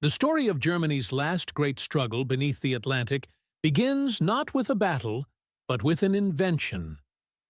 The story of Germany's last great struggle beneath the Atlantic begins not with a battle, but with an invention.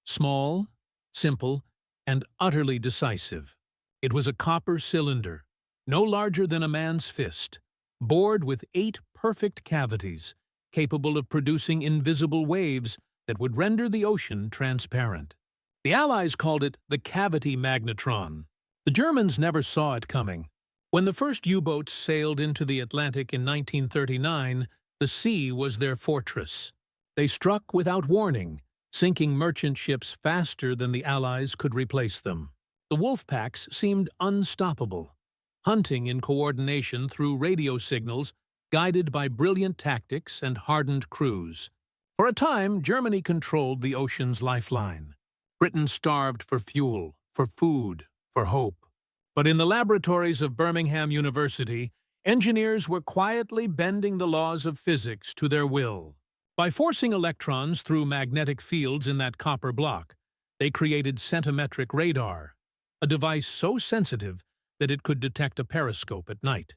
Small, simple, and utterly decisive. It was a copper cylinder, no larger than a man's fist, bored with 8 perfect cavities, capable of producing invisible waves that would render the ocean transparent. The Allies called it the cavity magnetron. The Germans never saw it coming. When the first U-boats sailed into the Atlantic in 1939, the sea was their fortress. They struck without warning, sinking merchant ships faster than the Allies could replace them. The wolf packs seemed unstoppable, hunting in coordination through radio signals guided by brilliant tactics and hardened crews. For a time, Germany controlled the ocean's lifeline. Britain starved for fuel, for food, for hope. But in the laboratories of Birmingham University, engineers were quietly bending the laws of physics to their will. By forcing electrons through magnetic fields in that copper block, they created centimetric radar, a device so sensitive that it could detect a periscope at night,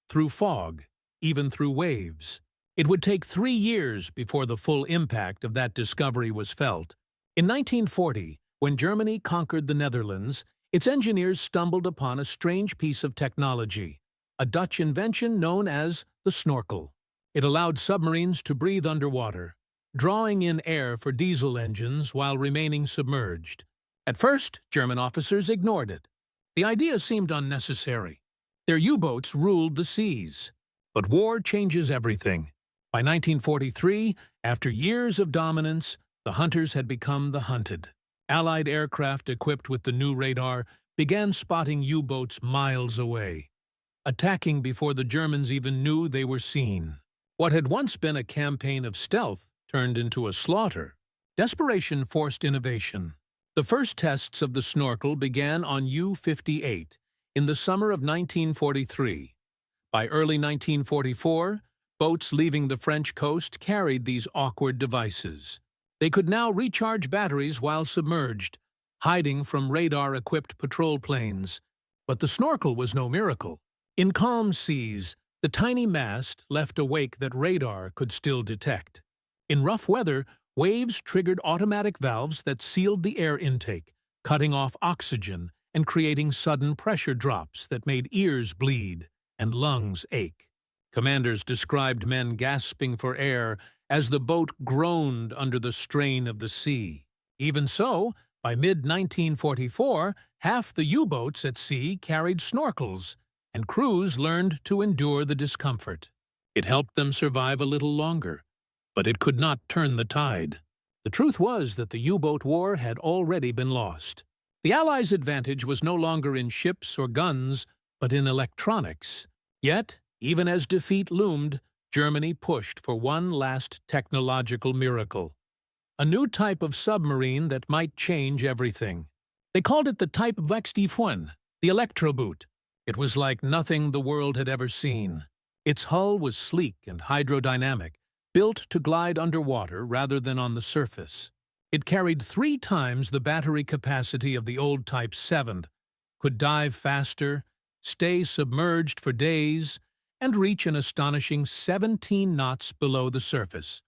through fog, even through waves. It would take 3 years before the full impact of that discovery was felt. In 1940, when Germany conquered the Netherlands, its engineers stumbled upon a strange piece of technology, a Dutch invention known as the snorkel. It allowed submarines to breathe underwater, drawing in air for diesel engines while remaining submerged. At first, German officers ignored it. The idea seemed unnecessary. Their U-boats ruled the seas. But war changes everything. By 1943, after years of dominance, the hunters had become the hunted. Allied aircraft equipped with the new radar began spotting U-boats miles away, attacking before the Germans even knew they were seen. What had once been a campaign of stealth turned into a slaughter. Desperation forced innovation. The first tests of the snorkel began on U-58 in the summer of 1943. By early 1944, boats leaving the French coast carried these awkward devices. They could now recharge batteries while submerged, hiding from radar-equipped patrol planes. But the snorkel was no miracle. In calm seas, the tiny mast left a wake that radar could still detect. In rough weather, waves triggered automatic valves that sealed the air intake, cutting off oxygen and creating sudden pressure drops that made ears bleed and lungs ache. Commanders described men gasping for air as the boat groaned under the strain of the sea. Even so, by mid-1944, half the U-boats at sea carried snorkels, and crews learned to endure the discomfort. It helped them survive a little longer, but it could not turn the tide. The truth was that the U-boat war had already been lost. The Allies' advantage was no longer in ships or guns, but in electronics. Yet, even as defeat loomed, Germany pushed for one last technological miracle. A new type of submarine that might change everything. They called it the Type WWII, the Electroboot. It was like nothing the world had ever seen. Its hull was sleek and hydrodynamic, built to glide underwater rather than on the surface. It carried 3 times the battery capacity of the old Type 7, could dive faster, stay submerged for days, and reach an astonishing 17 knots below the surface,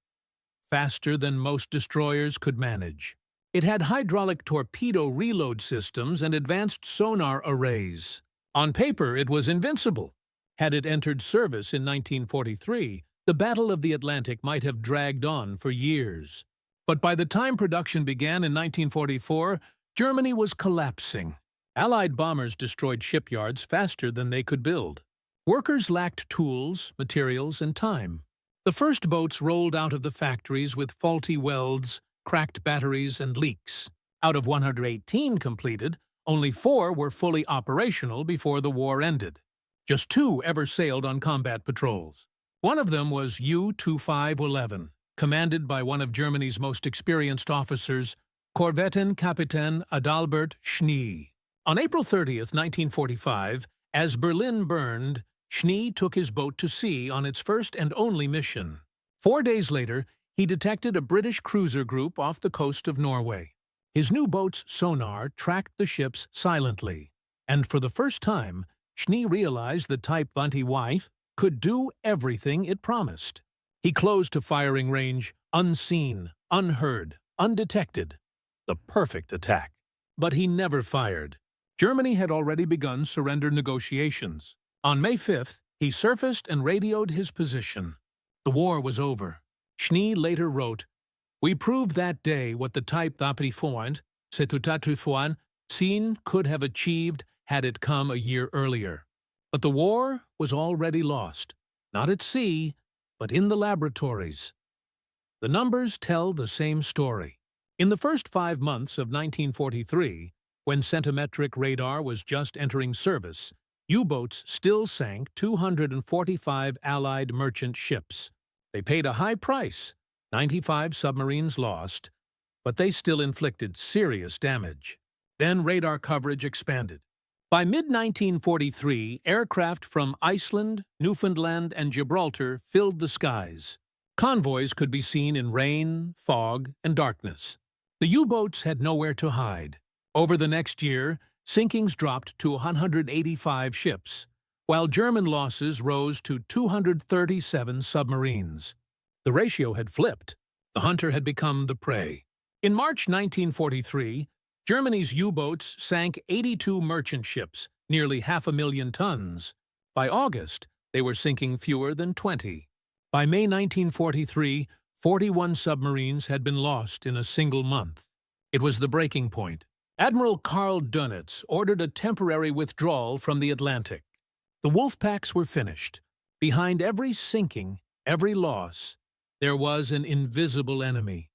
faster than most destroyers could manage. It had hydraulic torpedo reload systems and advanced sonar arrays. On paper, it was invincible. Had it entered service in 1943, the Battle of the Atlantic might have dragged on for years. But by the time production began in 1944, Germany was collapsing. Allied bombers destroyed shipyards faster than they could build. Workers lacked tools, materials, and time. The first boats rolled out of the factories with faulty welds, cracked batteries, and leaks. Out of 118 completed, only 4 were fully operational before the war ended. Just 2 ever sailed on combat patrols. One of them was U-2511, commanded by one of Germany's most experienced officers, Korvettenkapitän Adalbert Schnee. On April 30th, 1945, as Berlin burned, Schnee took his boat to sea on its first and only mission. 4 days later, he detected a British cruiser group off the coast of Norway. His new boat's sonar tracked the ships silently, and for the first time, Schnee realized the Type WWII could do everything it promised. He closed to firing range, unseen, unheard, undetected. The perfect attack. But he never fired. Germany had already begun surrender negotiations. On May 5th, he surfaced and radioed his position. The war was over. Schnee later wrote, "We proved that day what the type d'Aprifoint, c'est tout autrefois, seen could have achieved had it come a year earlier." But the war was already lost, not at sea, but in the laboratories. The numbers tell the same story. In the first 5 months of 1943, when centimetric radar was just entering service, U-boats still sank 245 Allied merchant ships. They paid a high price, 95 submarines lost, but they still inflicted serious damage. Then radar coverage expanded. By mid-1943, aircraft from Iceland, Newfoundland, and Gibraltar filled the skies. Convoys could be seen in rain, fog, and darkness. The U-boats had nowhere to hide. Over the next year, sinkings dropped to 185 ships, while German losses rose to 237 submarines. The ratio had flipped. The hunter had become the prey. In March 1943, Germany's U-boats sank 82 merchant ships, nearly 500,000 tons. By August, they were sinking fewer than 20. By May 1943, 41 submarines had been lost in a single month. It was the breaking point. Admiral Karl Dönitz ordered a temporary withdrawal from the Atlantic. The wolf packs were finished. Behind every sinking, every loss, there was an invisible enemy.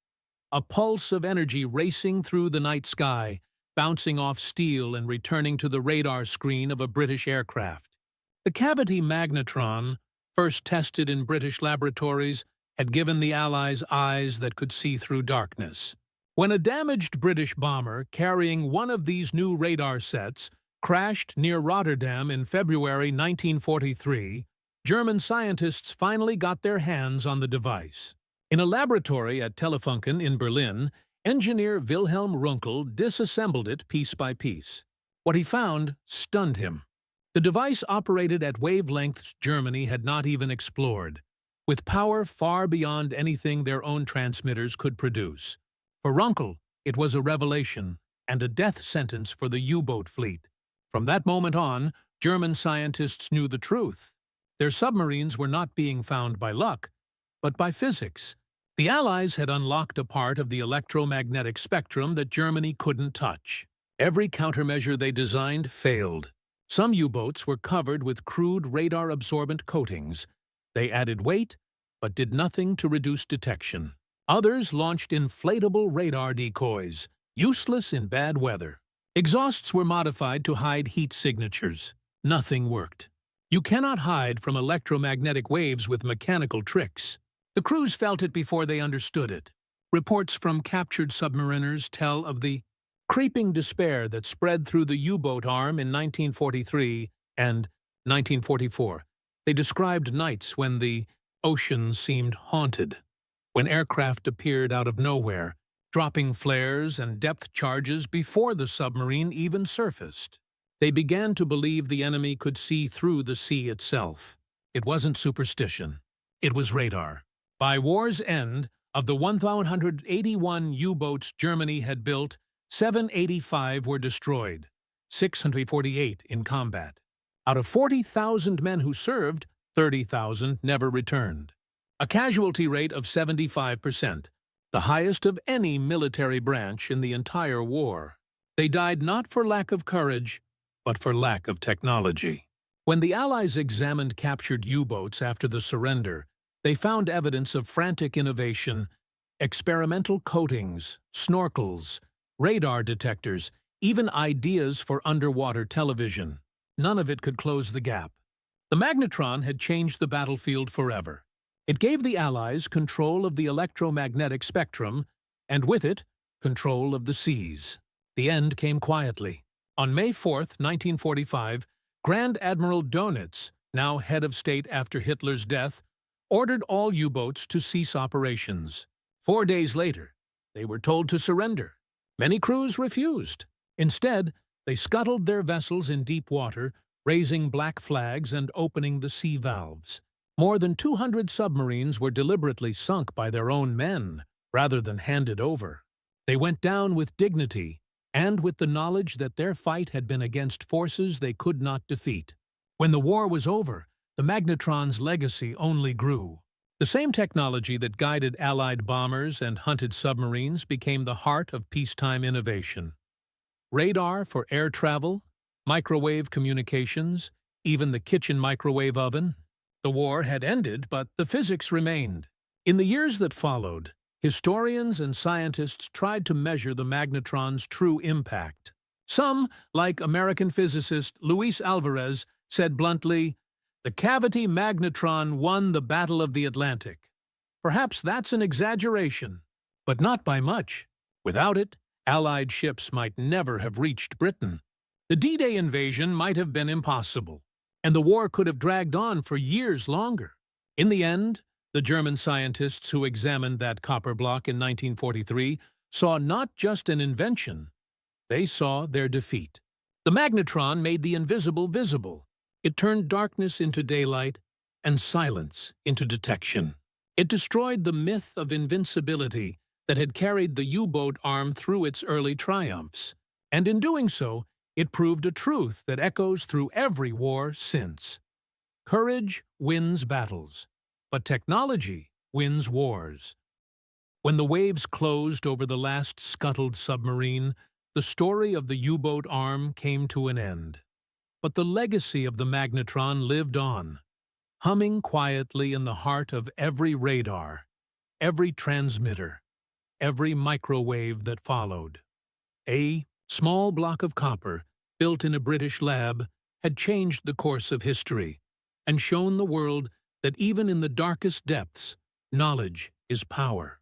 A pulse of energy racing through the night sky, bouncing off steel and returning to the radar screen of a British aircraft. The cavity magnetron, first tested in British laboratories, had given the Allies eyes that could see through darkness. When a damaged British bomber carrying one of these new radar sets crashed near Rotterdam in February 1943, German scientists finally got their hands on the device. In a laboratory at Telefunken in Berlin, engineer Wilhelm Runkel disassembled it piece by piece. What he found stunned him. The device operated at wavelengths Germany had not even explored, with power far beyond anything their own transmitters could produce. For Runkel, it was a revelation and a death sentence for the U-boat fleet. From that moment on, German scientists knew the truth. Their submarines were not being found by luck, but by physics. The Allies had unlocked a part of the electromagnetic spectrum that Germany couldn't touch. Every countermeasure they designed failed. Some U-boats were covered with crude radar-absorbent coatings. They added weight, but did nothing to reduce detection. Others launched inflatable radar decoys, useless in bad weather. Exhausts were modified to hide heat signatures. Nothing worked. You cannot hide from electromagnetic waves with mechanical tricks. The crews felt it before they understood it. Reports from captured submariners tell of the creeping despair that spread through the U-boat arm in 1943 and 1944. They described nights when the ocean seemed haunted, when aircraft appeared out of nowhere, dropping flares and depth charges before the submarine even surfaced. They began to believe the enemy could see through the sea itself. It wasn't superstition. It was radar. By war's end, of the 1,181 U-boats Germany had built, 785 were destroyed, 648 in combat. Out of 40,000 men who served, 30,000 never returned. A casualty rate of 75%, the highest of any military branch in the entire war. They died not for lack of courage, but for lack of technology. When the Allies examined captured U-boats after the surrender, they found evidence of frantic innovation, experimental coatings, snorkels, radar detectors, even ideas for underwater television. None of it could close the gap. The magnetron had changed the battlefield forever. It gave the Allies control of the electromagnetic spectrum, and with it, control of the seas. The end came quietly. On May 4, 1945, Grand Admiral Dönitz, now head of state after Hitler's death, ordered all U-boats to cease operations. 4 days later, they were told to surrender. Many crews refused. Instead, they scuttled their vessels in deep water, raising black flags and opening the sea valves. More than 200 submarines were deliberately sunk by their own men, rather than handed over. They went down with dignity, and with the knowledge that their fight had been against forces they could not defeat. When the war was over, the magnetron's legacy only grew. The same technology that guided Allied bombers and hunted submarines became the heart of peacetime innovation. Radar for air travel, microwave communications, even the kitchen microwave oven. The war had ended, but the physics remained. In the years that followed, historians and scientists tried to measure the magnetron's true impact. Some, like American physicist Luis Alvarez, said bluntly, "The cavity magnetron won the Battle of the Atlantic." Perhaps that's an exaggeration, but not by much. Without it, Allied ships might never have reached Britain. The D-Day invasion might have been impossible, and the war could have dragged on for years longer. In the end, the German scientists who examined that copper block in 1943 saw not just an invention, they saw their defeat. The magnetron made the invisible visible. It turned darkness into daylight and silence into detection. It destroyed the myth of invincibility that had carried the U-boat arm through its early triumphs. And in doing so, it proved a truth that echoes through every war since. Courage wins battles, but technology wins wars. When the waves closed over the last scuttled submarine, the story of the U-boat arm came to an end. But the legacy of the magnetron lived on, humming quietly in the heart of every radar, every transmitter, every microwave that followed. A small block of copper, built in a British lab, had changed the course of history and shown the world that even in the darkest depths, knowledge is power.